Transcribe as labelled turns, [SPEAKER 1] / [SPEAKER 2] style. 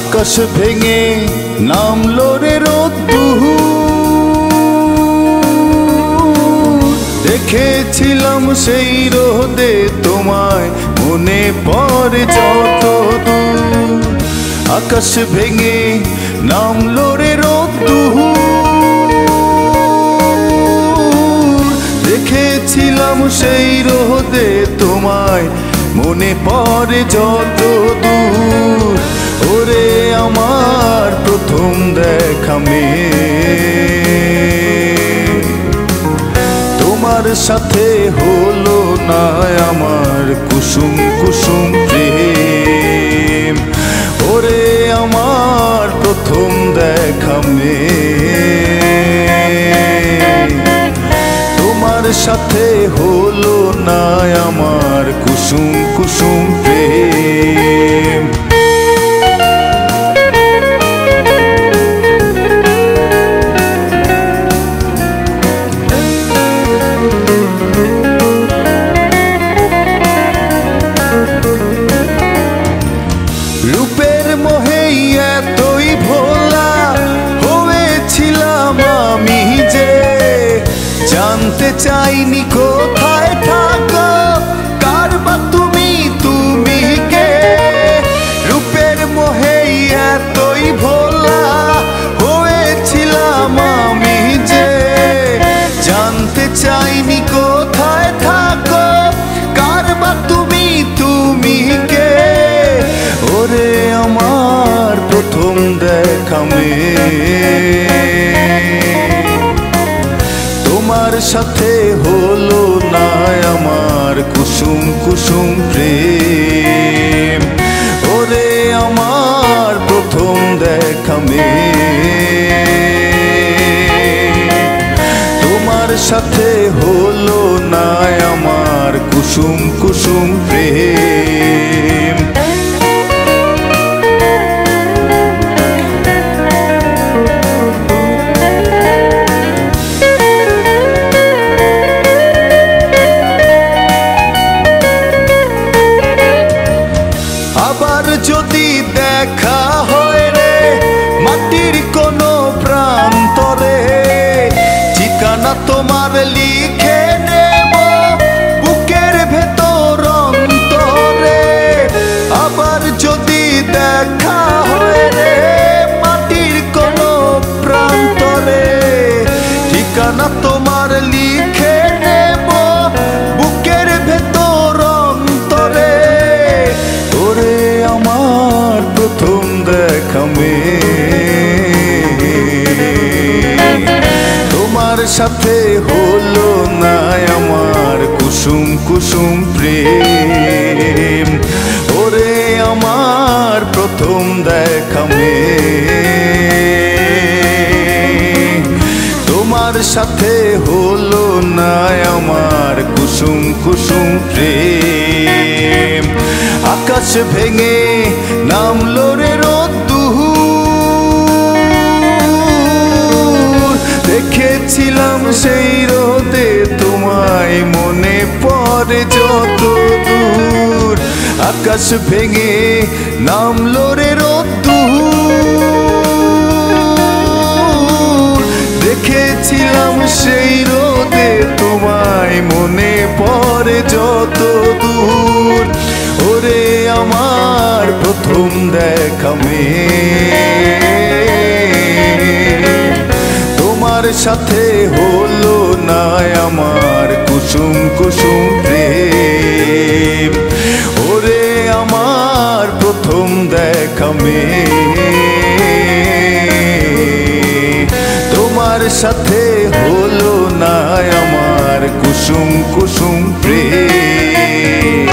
[SPEAKER 1] আকাশ ভেঙে নামলো রে রোদ্দুর, দেখেছিলাম সেই রোদে তোমায়, মনে পড়ে যত দূর। আকাশ ভেঙে নামলো রে রোদ্দুর, দেখেছিলাম সেই রোদে তোমায়, মনে পড়ে যত দূর। ওরে আমার প্রথম দেখা মেয়ে, তোমার সাথে হলো না আমার কুসুম কুসুম প্রেম। ওরে আমার প্রথম দেখা মেয়ে, তোমার সাথে হলো না আমার কুসুম কুসুম প্রেম। রূপের মোহে এতই ভোলা হয়েছিলাম আমি যে, জানতে চাইনি কোথায় থাকো, কার বা তুমি, তুমি কে। রূপের মোহে এতই ভোলা হয়েছিলাম আমি যে, জানতে চাইনি কোথায় থাকো, কার বা তুমি, তুমি কে। ওরে আমার প্রথম দেখা মেয়ে, তোমার সাথে হলো না আমার কুসুম কুসুম প্রেম। ওরে আমার প্রথম দেখা মেয়ে, তোমার সাথে হলো না আমার কুসুম কুসুম প্রেম। আবার যদি দেখা হয় রে মাটির কোনো প্রান্তরে, ঠিকানা তোমার লিখে নেব বুকের ভেতর অন্তরে। আবার যদি দেখা হয় রে মাটির কোনো প্রান্তরে, ঠিকানা তোমার লিখে নেব বুকের ভেতর অন্তরে। ওরে আমার প্রথম দেখা মেয়ে, তোমার সাথে হলো না আমার কুসুম কুসুম প্রেম। ওরে আমার প্রথম দেখা মেয়ে, তোমার সাথে হলো না আমার কুসুম কুসুম প্রেম। আকাশ ভেঙে নামলো রে রোদ্দুর, দেখেছিলাম সেই রোদে তোমায়, মনে পড়ে যত দূর। আকাশ ভেঙে নামলো রে রোদ্দুর, দেখেছিলাম সেই রোদে তোমায়, মনে পড়ে যত দূর। ওরে আমার প্রথম দেখা মেয়ে, তোমার সাথে হলো না আমার কুসুম কুসুম প্রেম। ওরে আমার প্রথম দেখা মেয়ে, তোমার সাথে হলো না আমার কুসুম কুসুম প্রেম।